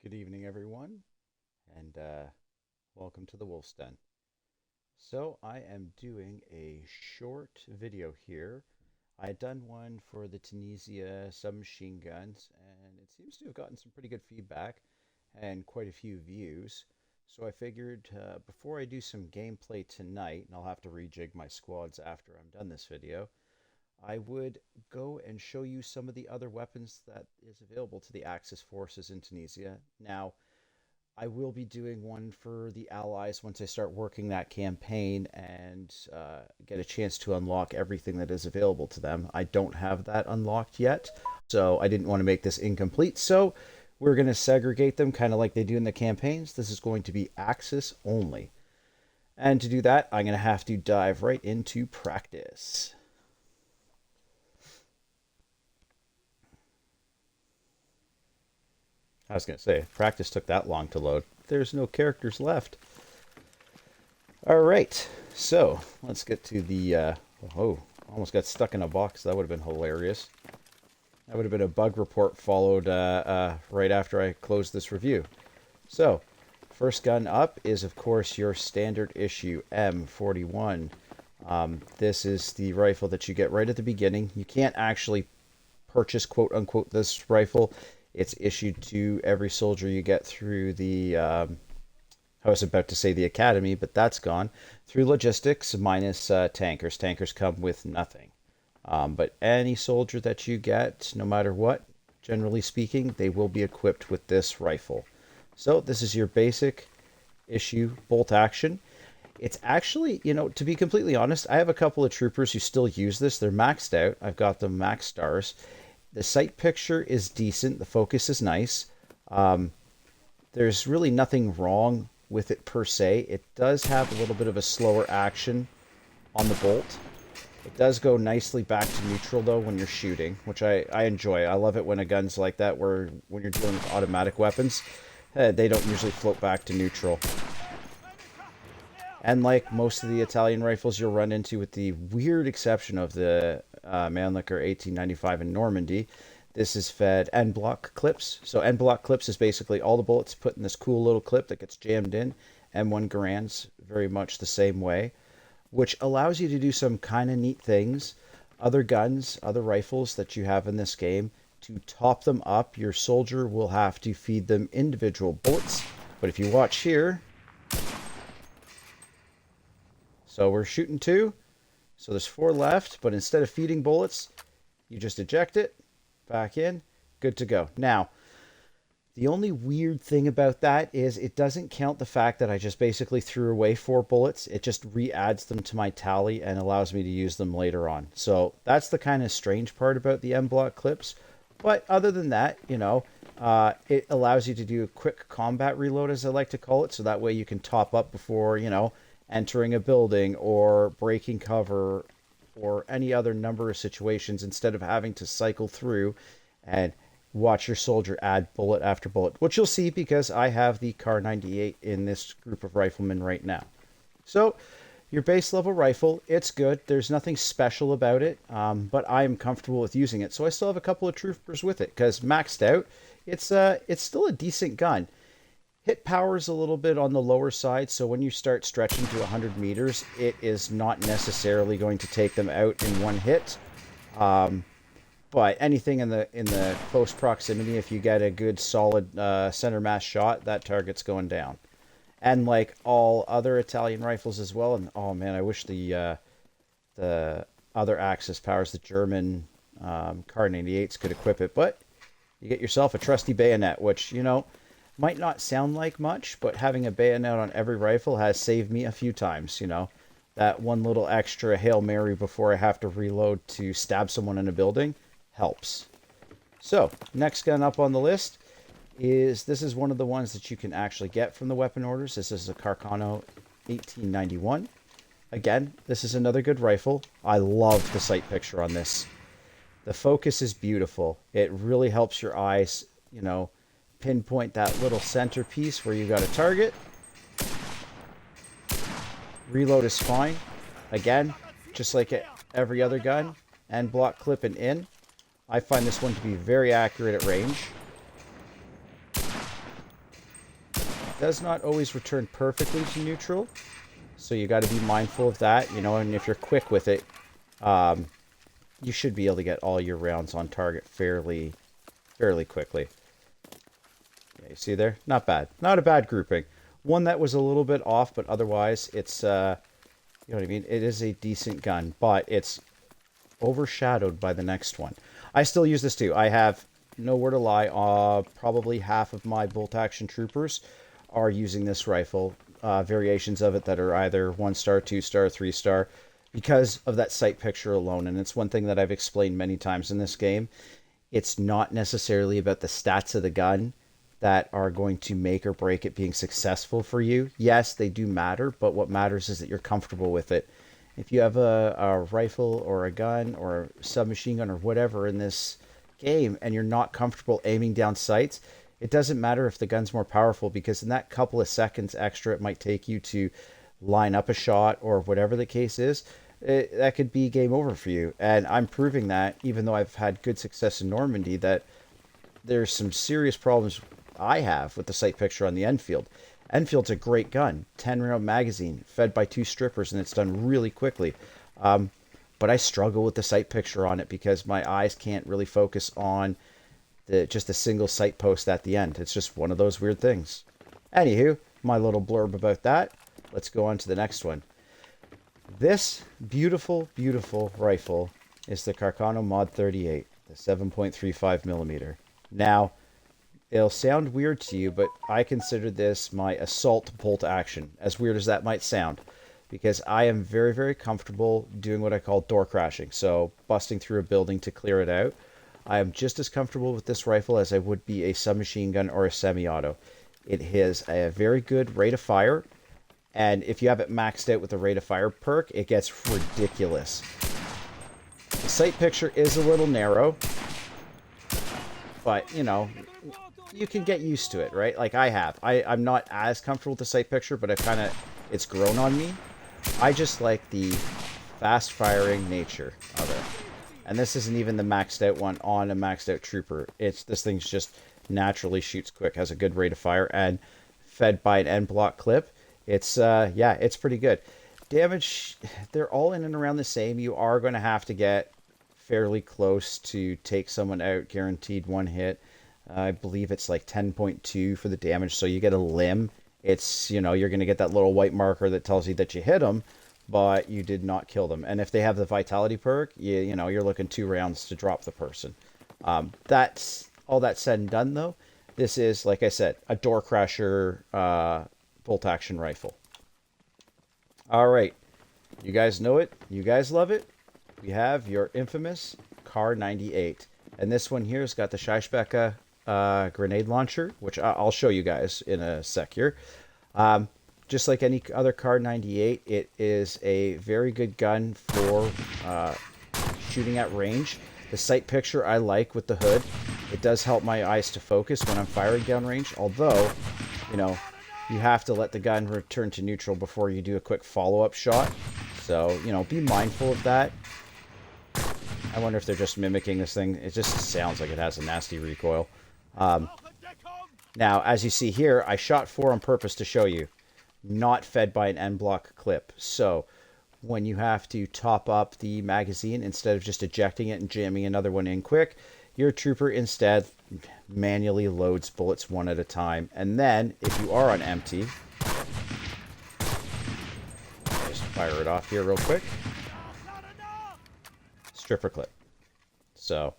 Good evening, everyone, and welcome to the Wolf's Den. So, I am doing a short video here. I had done one for the Tunisia submachine guns, and it seems to have gotten some pretty good feedback and quite a few views. So, I figured before I do some gameplay tonight, and I'll have to rejig my squads after I'm done this video, I would go and show you some of the other weapons that is available to the Axis forces in Tunisia. Now, I will be doing one for the Allies once I start working that campaign and get a chance to unlock everything that is available to them. I don't have that unlocked yet, so I didn't want to make this incomplete. So we're going to segregate them kind of like they do in the campaigns. This is going to be Axis only. And to do that, I'm going to have to dive right into practice. I was going to say, practice took that long to load. There's no characters left. All right, so let's get to the... oh, almost got stuck in a box. That would have been hilarious. That would have been a bug report followed right after I closed this review. So, first gun up is, of course, your standard issue M41. This is the rifle that you get right at the beginning. You can't actually purchase, quote-unquote, this rifle. It's issued to every soldier you get through the, I was about to say the academy, but that's gone. Through logistics, minus tankers. Tankers come with nothing. But any soldier that you get, no matter what, generally speaking, they will be equipped with this rifle. So this is your basic issue bolt action. It's actually, to be completely honest, I have a couple of troopers who still use this. They're maxed out. I've got them max stars. The sight picture is decent. The focus is nice. There's really nothing wrong with it per se. It does have a little bit of a slower action on the bolt. It does go nicely back to neutral, though, when you're shooting, which I enjoy. I love it when a gun's like that, where when you're dealing with automatic weapons, they don't usually float back to neutral. And like most of the Italian rifles you'll run into, with the weird exception of the Mannlicher 1895 in Normandy, this is fed end block clips. So end block clips is basically all the bullets put in this cool little clip that gets jammed in. M1 Garands, very much the same way, which allows you to do some kind of neat things. Other guns, other rifles that you have in this game, to top them up, your soldier will have to feed them individual bullets. But if you watch here, so we're shooting 2. So there's 4 left, but instead of feeding bullets, you just eject it, back in, good to go. Now, the only weird thing about that is it doesn't count the fact that I just basically threw away 4 bullets. It just re-adds them to my tally and allows me to use them later on. So that's the kind of strange part about the M-block clips. But other than that, it allows you to do a quick combat reload, as I like to call it. So that way you can top up before, entering a building or breaking cover or any other number of situations, instead of having to cycle through and watch your soldier add bullet after bullet, which you'll see because I have the Kar 98 in this group of riflemen right now. So your base level rifle, it's good. There's nothing special about it, but I am comfortable with using it. So I still have a couple of troopers with it because maxed out, it's still a decent gun. Hit power is a little bit on the lower side, so when you start stretching to 100 meters, it is not necessarily going to take them out in one hit. But anything in the close proximity, if you get a good solid center mass shot, that target's going down. And like all other Italian rifles as well, and oh man, I wish the other Axis powers, the German Kar 98s, could equip it. But you get yourself a trusty bayonet, which, might not sound like much, but having a bayonet on every rifle has saved me a few times, That one little extra Hail Mary before I have to reload to stab someone in a building helps. So, next gun up on the list this is one of the ones that you can actually get from the weapon orders. This is a Carcano 1891. Again, this is another good rifle. I love the sight picture on this. The focus is beautiful. It really helps your eyes, pinpoint that little centerpiece where you got a target. Reload is fine. Again, just like every other gun, end block clip and in. I find this one to be very accurate at range. does not always return perfectly to neutral, so you got to be mindful of that, you know, and if you're quick with it, you should be able to get all your rounds on target fairly quickly. Yeah, you see there? Not bad. Not a bad grouping. One that was a little bit off, but otherwise it's, you know what I mean? It is a decent gun, but it's overshadowed by the next one. I still use this too. I have nowhere to lie. Probably half of my bolt action troopers are using this rifle. Variations of it that are either 1-star, 2-star, 3-star, because of that sight picture alone. And it's one thing that I've explained many times in this game. It's not necessarily about the stats of the gun that are going to make or break it being successful for you. Yes, they do matter, but what matters is that you're comfortable with it. If you have a rifle or a gun or a submachine gun or whatever in this game and you're not comfortable aiming down sights, it doesn't matter if the gun's more powerful, because in that couple of seconds extra it might take you to line up a shot or whatever the case is, that could be game over for you. And I'm proving that, even though I've had good success in Normandy, that there's some serious problems I have with the sight picture on the Enfield. Enfield's a great gun, 10-round magazine, fed by 2 strippers, and it's done really quickly. But I struggle with the sight picture on it because my eyes can't really focus on just a single sight post at the end. It's just one of those weird things. Anywho, my little blurb about that. Let's go on to the next one. This beautiful, beautiful rifle is the Carcano Mod 38, the 7.35 millimeter. Now, it'll sound weird to you, but I consider this my assault bolt action, as weird as that might sound, because I am very, very comfortable doing what I call door crashing, so busting through a building to clear it out. I am just as comfortable with this rifle as I would be a submachine gun or a semi-auto. It has a very good rate of fire, and if you have it maxed out with the rate of fire perk, it gets ridiculous. The sight picture is a little narrow, but, you know, you can get used to it, right? Like I have. I'm not as comfortable with the sight picture, but it's grown on me. I just like the fast-firing nature of it. And this isn't even the maxed out one on a maxed out trooper. This thing just naturally shoots quick, has a good rate of fire, and fed by an end block clip. It's it's pretty good. Damage, they're all in and around the same. You are going to have to get fairly close to take someone out, guaranteed one hit. I believe it's like 10.2 for the damage, so you get a limb. It's, you know, you're going to get that little white marker that tells you that you hit them, but you did not kill them. And if they have the vitality perk, you know, you're looking 2 rounds to drop the person. That's all that said and done, though. This is, like I said, a door crasher bolt action rifle. All right, you guys know it. You guys love it. We have your infamous Kar 98, and this one here has got the Scheibecke grenade launcher, which I'll show you guys in a sec here. Just like any other Kar 98, it is a very good gun for shooting at range. The sight picture I like with the hood. It does help my eyes to focus when I'm firing downrange, although, you know, you have to let the gun return to neutral before you do a quick follow-up shot. So, you know, be mindful of that. I wonder if they're just mimicking this thing. It just sounds like it has a nasty recoil. Now, as you see here, I shot 4 on purpose to show you. Not fed by an end block clip. So, when you have to top up the magazine, instead of just ejecting it and jamming another one in quick, your trooper instead manually loads bullets one at a time. And then, if you are on empty, just fire it off here real quick. Stripper clip. So,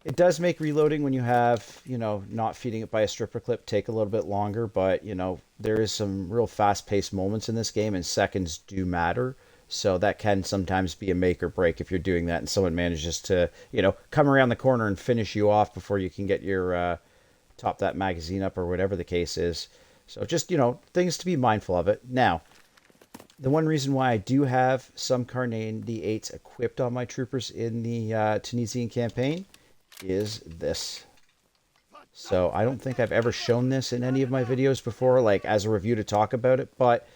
it does make reloading when you have, you know, not feeding it by a stripper clip take a little bit longer, but, you know, there is some real fast-paced moments in this game, and seconds do matter. So that can sometimes be a make or break if you're doing that and someone manages to, you know, come around the corner and finish you off before you can get your top that magazine up or whatever the case is. So just, you know, things to be mindful of it. Now, the one reason why I do have some Kar 98s equipped on my troopers in the Tunisian campaign is this. So I don't think I've ever shown this in any of my videos before, like as a review to talk about it, but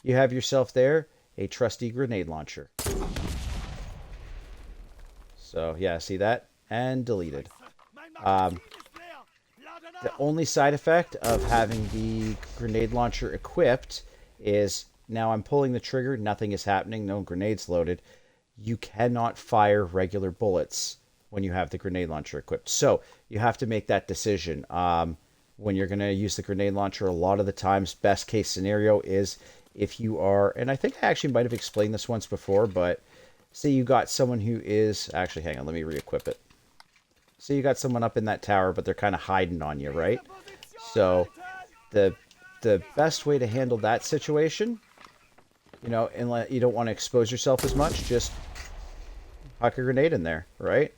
you have yourself there a trusty grenade launcher. So yeah, see that? And deleted. The only side effect of having the grenade launcher equipped is now I'm pulling the trigger, nothing is happening, no grenades loaded. You cannot fire regular bullets when you have the grenade launcher equipped. So you have to make that decision. When you're going to use the grenade launcher, a lot of the times, best case scenario is if you are, and I think I actually might have explained this once before, but say you got someone who is, actually, hang on, let me re-equip it. Say you got someone up in that tower, but they're kind of hiding on you, right? So the best way to handle that situation, you know, and you don't want to expose yourself as much, just huck a grenade in there, right?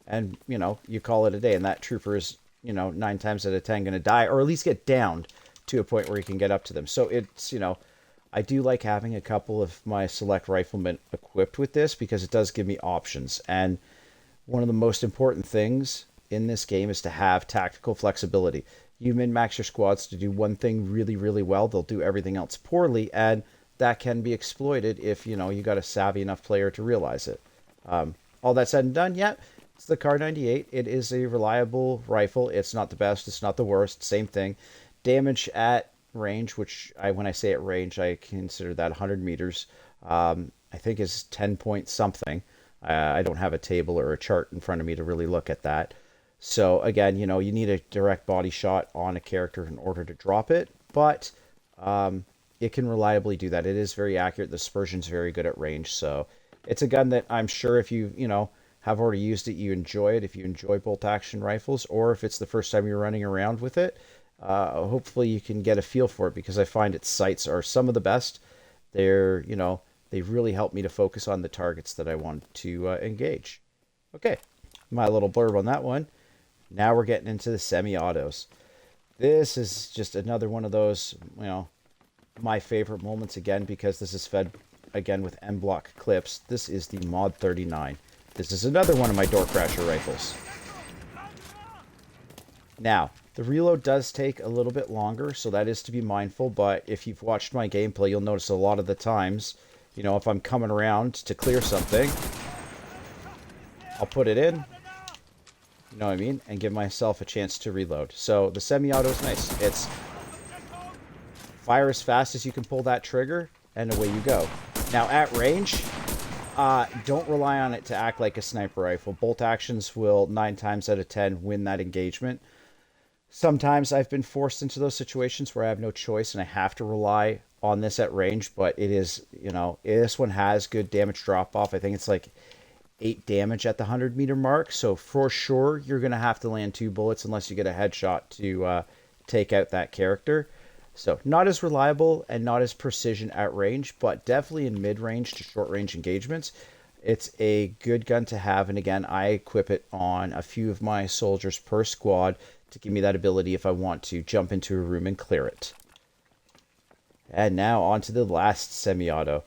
And, you know, you call it a day, and that trooper is, you know, 9 times out of 10 going to die, or at least get downed to a point where you can get up to them. So it's, you know, I do like having a couple of my select riflemen equipped with this because it does give me options. And one of the most important things in this game is to have tactical flexibility. You min-max your squads to do one thing really, really well. They'll do everything else poorly, and that can be exploited if, you know, you got a savvy enough player to realize it. All that said and done, yeah, it's the Kar 98. It is a reliable rifle. It's not the best. It's not the worst. Same thing. Damage at range, which when I say at range, I consider that 100 meters. I think is 10 point something. I don't have a table or a chart in front of me to really look at that. So again, you know, you need a direct body shot on a character in order to drop it, but it can reliably do that. It is very accurate. The dispersion's very good at range, so it's a gun that I'm sure if you know, have already used it, you enjoy it. If you enjoy bolt action rifles, or if it's the first time you're running around with it, hopefully you can get a feel for it, because I find its sights are some of the best. They're, you know, they really help me to focus on the targets that I want to engage. Okay, my little blurb on that one. Now we're getting into the semi-autos. This is just another one of those, you know, my favorite moments again, because this is fed again with M-block clips. This is the Mod 39. This is another one of my door crasher rifles. Now, the reload does take a little bit longer, so that is to be mindful, but if you've watched my gameplay, you'll notice a lot of the times, you know, if I'm coming around to clear something, I'll put it in, you know what I mean, and give myself a chance to reload. So the semi-auto is nice. It's fire as fast as you can pull that trigger, and away you go. Now, at range, don't rely on it to act like a sniper rifle. Bolt actions will 9 times out of 10 win that engagement. Sometimes I've been forced into those situations where I have no choice and I have to rely on this at range, but it is, you know, this one has good damage drop off. I think it's like 8 damage at the 100-meter mark, so for sure you're going to have to land 2 bullets unless you get a headshot to take out that character. So not as reliable and not as precision at range, but definitely in mid-range to short-range engagements. It's a good gun to have, and again, I equip it on a few of my soldiers per squad to give me that ability if I want to jump into a room and clear it. And now on to the last semi-auto.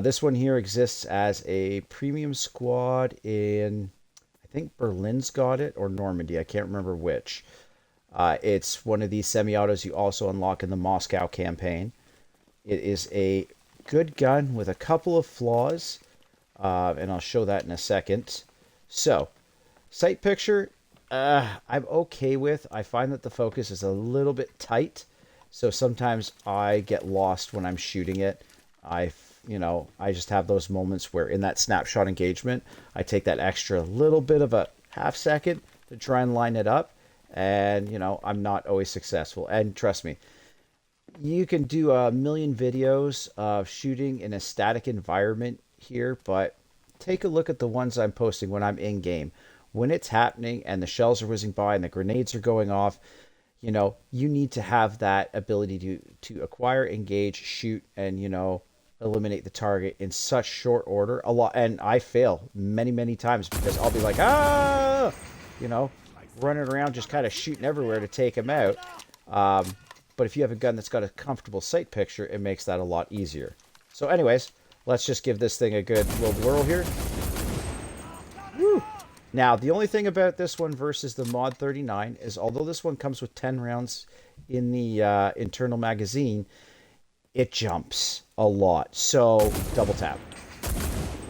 This one here exists as a premium squad in, I think Berlin's got it, or Normandy, I can't remember which. It's one of these semi-autos you also unlock in the Moscow campaign. It is a good gun with a couple of flaws, and I'll show that in a second. So, sight picture, I'm okay with. I find that the focus is a little bit tight, so sometimes I get lost when I'm shooting it. I just have those moments where in that snapshot engagement, I take that extra little bit of a half second to try and line it up. And, you know, I'm not always successful. And trust me, you can do a million videos of shooting in a static environment here, but take a look at the ones I'm posting when I'm in game. When it's happening and the shells are whizzing by and the grenades are going off, you know, you need to have that ability to acquire, engage, shoot, and, you know, eliminate the target in such short order. A lot, and I fail many, many times because I'll be like, you know, running around just kind of shooting everywhere to take him out. But if you have a gun that's got a comfortable sight picture, it makes that a lot easier. So anyways, let's just give this thing a good little whirl here. Woo! Now, the only thing about this one versus the Mod 39 is, although this one comes with 10 rounds in the internal magazine, it jumps a lot. So double tap,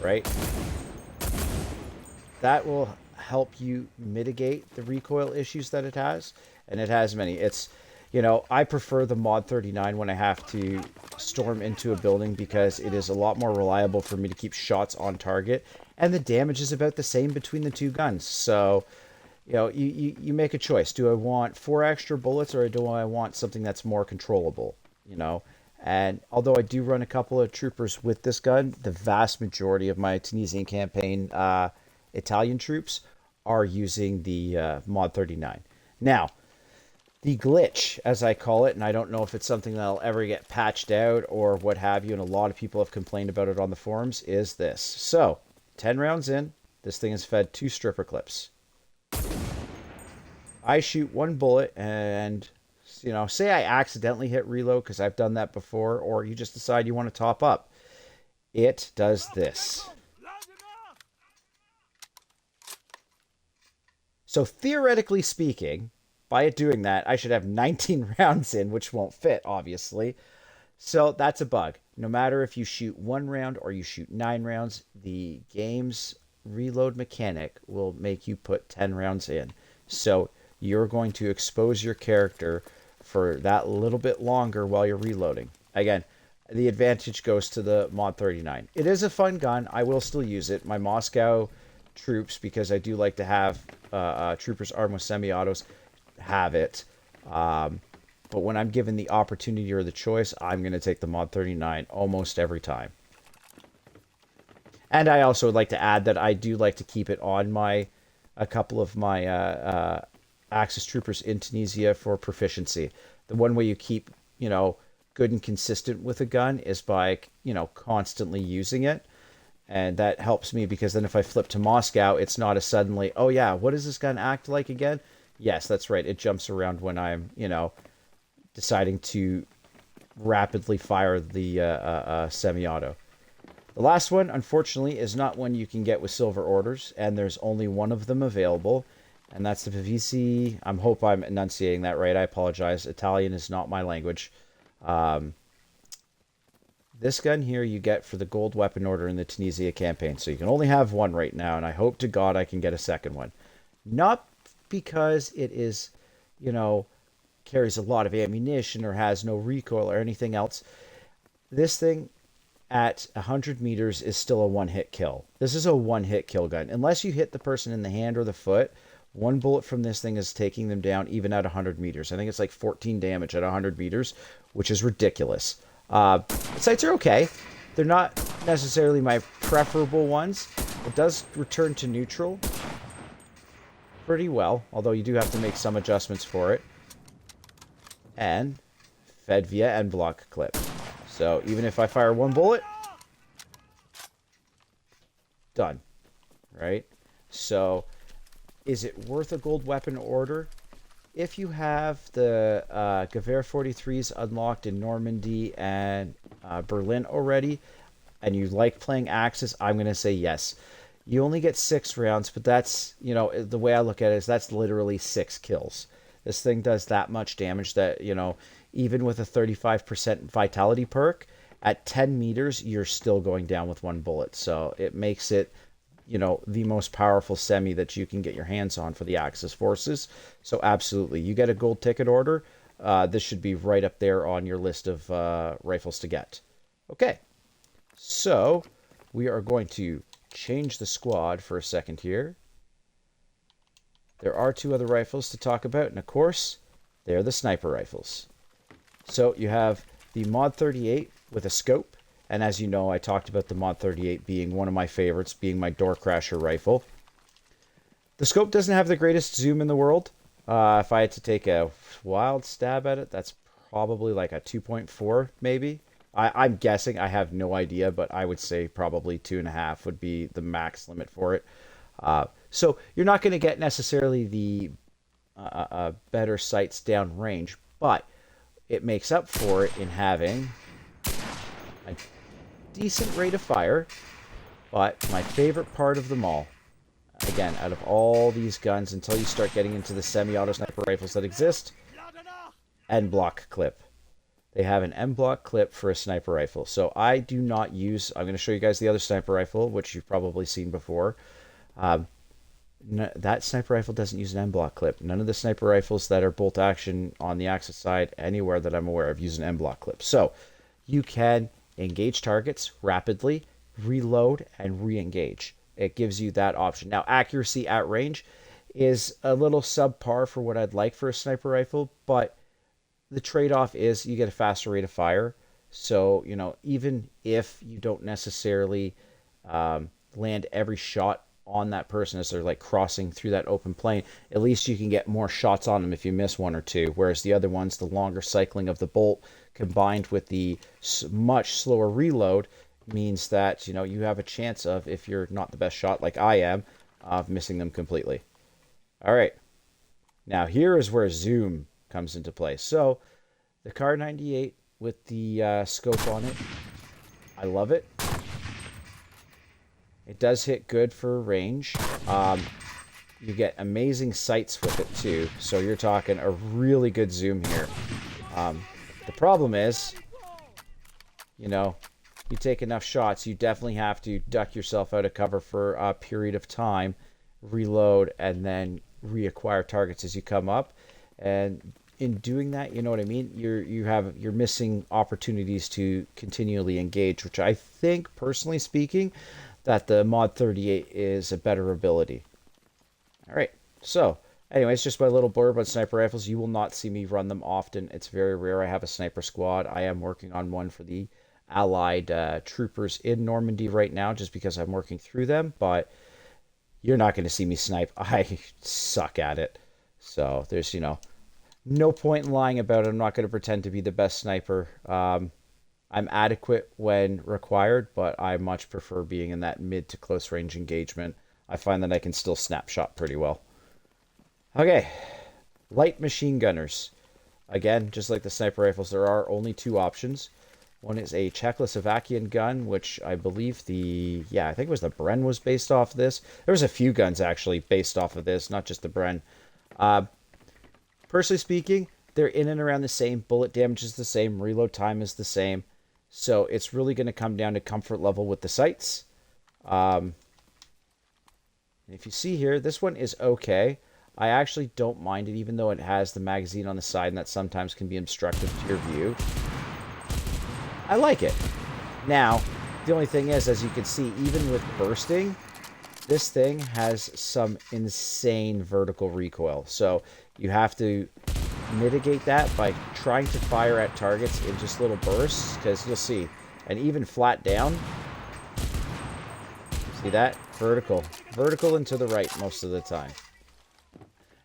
right? That will help you mitigate the recoil issues that it has, and it has many. It's, you know, I prefer the Mod 39 when I have to storm into a building because it is a lot more reliable for me to keep shots on target, and the damage is about the same between the two guns. So, you know, you make a choice. Do I want 4 extra bullets, or do I want something that's more controllable? You know, and although I do run a couple of troopers with this gun, the vast majority of my Tunisian campaign Italian troops are using the Mod 39. Now, the glitch, as I call it, and I don't know if it's something that'll ever get patched out or what have you, and a lot of people have complained about it on the forums, is this. So, 10 rounds in, this thing is fed 2 stripper clips. I shoot 1 bullet and, you know, say I accidentally hit reload because I've done that before, or you just decide you want to top up. It does this. So theoretically speaking, by it doing that, I should have 19 rounds in, which won't fit, obviously. So that's a bug. No matter if you shoot 1 round or you shoot 9 rounds, the game's reload mechanic will make you put 10 rounds in. So you're going to expose your character for that little bit longer while you're reloading. Again, the advantage goes to the Mod 39. It is a fun gun. I will still use it. My Moscow troops, because I do like to have troopers armed with semi-autos, have it. But when I'm given the opportunity or the choice, I'm going to take the Mod 39 almost every time. And I also would like to add that I do like to keep it on a couple of my Axis troopers in Tunisia for proficiency. The one way you keep, you know, good and consistent with a gun is by, you know, constantly using it. And that helps me because then if I flip to Moscow, it's not a suddenly, oh yeah, what does this gun act like again? Yes, that's right. It jumps around when I'm, you know, deciding to rapidly fire the semi-auto. The last one, unfortunately, is not one you can get with silver orders, and there's only one of them available, and that's the Pavisi. I hope I'm enunciating that right. I apologize. Italian is not my language. This gun here you get for the gold weapon order in the Tunisia campaign, so you can only have one right now, and I hope to God I can get a second one. Not because it is, you know, carries a lot of ammunition or has no recoil or anything else. This thing at 100 meters is still a one-hit kill. This is a one-hit kill gun. Unless you hit the person in the hand or the foot, 1 bullet from this thing is taking them down even at 100 meters. I think it's like 14 damage at 100 meters, which is ridiculous. Sights are okay. They're not necessarily my preferable ones. It does return to neutral pretty well, although you do have to make some adjustments for it. And fed via end block clip. So even if I fire 1 bullet, done. Right? So is it worth a gold weapon order? If you have the Gewehr 43s unlocked in Normandy and Berlin already, and you like playing Axis, I'm going to say yes. You only get 6 rounds, but that's, you know, the way I look at it is that's literally 6 kills. This thing does that much damage that, you know, even with a 35% vitality perk, at 10 meters, you're still going down with 1 bullet. So it makes it, you know, the most powerful semi that you can get your hands on for the Axis forces. So absolutely, you get a gold ticket order. This should be right up there on your list of rifles to get. Okay, so we are going to change the squad for a second here. There are 2 other rifles to talk about, and of course, they're the sniper rifles. So you have the Mod 38 with a scope, and as you know, I talked about the Mod 38 being one of my favorites, being my door crasher rifle. The scope doesn't have the greatest zoom in the world. If I had to take a wild stab at it, that's probably like a 2.4 maybe. I'm guessing, I have no idea, but I would say probably 2.5 would be the max limit for it. So you're not going to get necessarily the better sights down range, but it makes up for it in having a decent rate of fire. But my favorite part of them all, again, out of all these guns, until you start getting into the semi-auto sniper rifles that exist, end block clip. They have an end block clip for a sniper rifle. So I do not use, I'm going to show you guys the other sniper rifle, which you've probably seen before. That sniper rifle doesn't use an M-block clip. None of the sniper rifles that are bolt action on the Axis side anywhere that I'm aware of use an M-block clip. So you can engage targets rapidly, reload, and re-engage. It gives you that option. Now, accuracy at range is a little subpar for what I'd like for a sniper rifle, but the trade-off is you get a faster rate of fire. So, even if you don't necessarily land every shot on that person as they're like crossing through that open plane, at least you can get more shots on them if you miss one or two. Whereas the other ones, the longer cycling of the bolt combined with the much slower reload means that, you have a chance of, if you're not the best shot like I am, of missing them completely. All right. Now here is where zoom comes into play. So the Kar 98 with the scope on it, I love it. It does hit good for range. You get amazing sights with it too. So you're talking a really good zoom here. The problem is, you take enough shots, you definitely have to duck yourself out of cover for a period of time, reload, and then reacquire targets as you come up. And in doing that, you know what I mean? You're missing opportunities to continually engage, which I think, personally speaking, that the Mod 38 is a better ability. All right, so anyways, just my little blurb on sniper rifles. You will not see me run them often. It's very rare I have a sniper squad. I am working on one for the Allied troopers in Normandy right now, just because I'm working through them, but you're not going to see me snipe. I suck at it. So there's, no point in lying about it. I'm not going to pretend to be the best sniper. I'm adequate when required, but I much prefer being in that mid to close range engagement. I find that I can still snapshot pretty well. Okay, light machine gunners. Again, just like the sniper rifles, there are only two options. One is a Czechoslovakian gun, which I believe I think it was the Bren was based off of this. There was a few guns actually based off of this, not just the Bren. Personally speaking, they're in and around the same. Bullet damage is the same. Reload time is the same. So it's really going to come down to comfort level with the sights. If you see here, this one is okay. I actually don't mind it, even though it has the magazine on the side, and that sometimes can be obstructive to your view. I like it. Now, the only thing is, as you can see, even with bursting, this thing has some insane vertical recoil. So you have to mitigate that by trying to fire at targets in just little bursts, because you'll see, and even flat down, see that? Vertical and to the right most of the time.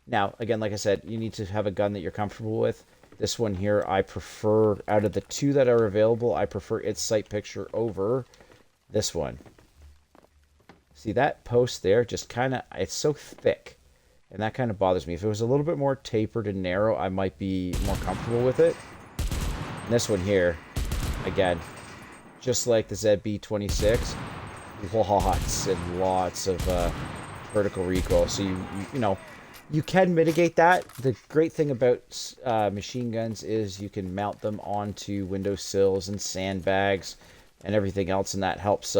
Now, again, like I said, you need to have a gun that you're comfortable with. This one here, I prefer, out of the two that are available, I prefer its sight picture over this one. See that post there? Just kind of, it's so thick. And that kind of bothers me. If it was a little bit more tapered and narrow, I might be more comfortable with it. And this one here, again, just like the ZB-26, lots and lots of vertical recoil. So you can mitigate that. The great thing about machine guns is you can mount them onto windowsills and sandbags and everything else, and that helps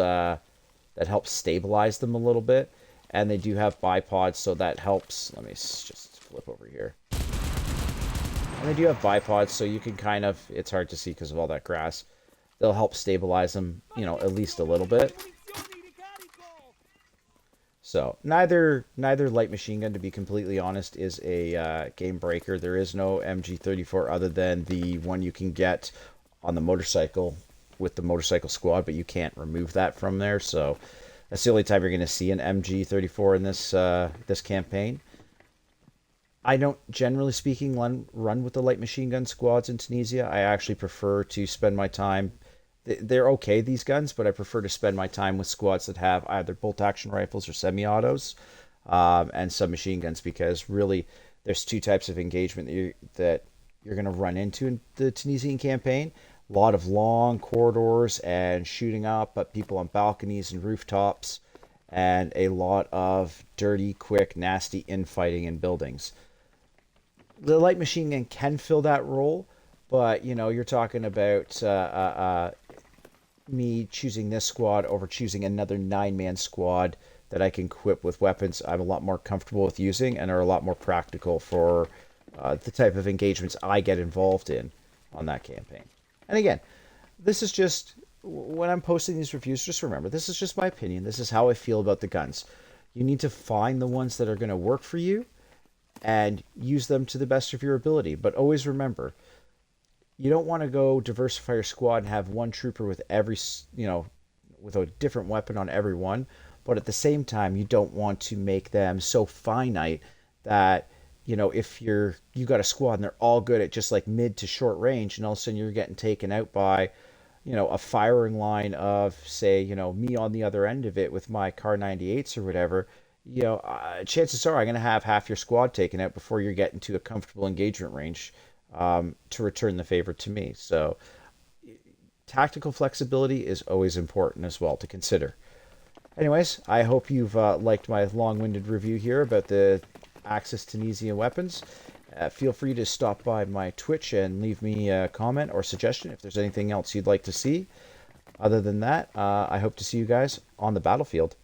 stabilize them a little bit. And they do have bipods, so that helps. Let me just flip over here. And they do have bipods, so you can kind of, it's hard to see because of all that grass. They'll help stabilize them, at least a little bit. So neither light machine gun, to be completely honest, is a game breaker. There is no MG34 other than the one you can get on the motorcycle with the motorcycle squad, but you can't remove that from there. So that's the only time you're going to see an MG34 in this campaign. I don't, generally speaking, run with the light machine gun squads in Tunisia. I actually prefer to spend my time. They're okay, these guns, but I prefer to spend my time with squads that have either bolt-action rifles or semi-autos and submachine guns, because really there's two types of engagement that you're going to run into in the Tunisian campaign. A lot of long corridors and shooting up at people on balconies and rooftops, and a lot of dirty, quick, nasty infighting in buildings. The light machine gun can fill that role, but you're talking about me choosing this squad over choosing another 9-man squad that I can equip with weapons I'm a lot more comfortable with using and are a lot more practical for the type of engagements I get involved in on that campaign. And again, this is just, when I'm posting these reviews, just remember, this is just my opinion. This is how I feel about the guns. You need to find the ones that are going to work for you and use them to the best of your ability. But always remember, you don't want to go diversify your squad and have one trooper with every, with a different weapon on every one. But at the same time, you don't want to make them so finite that, if you got a squad and they're all good at just like mid to short range, and all of a sudden you're getting taken out by, a firing line of, say, me on the other end of it with my Car 98s or whatever, chances are I'm going to have half your squad taken out before you're getting to a comfortable engagement range to return the favor to me. So tactical flexibility is always important as well to consider. Anyways, I hope you've liked my long-winded review here about the Axis Tunisian weapons. Feel free to stop by my Twitch and leave me a comment or suggestion if there's anything else you'd like to see. Other than that, I hope to see you guys on the battlefield.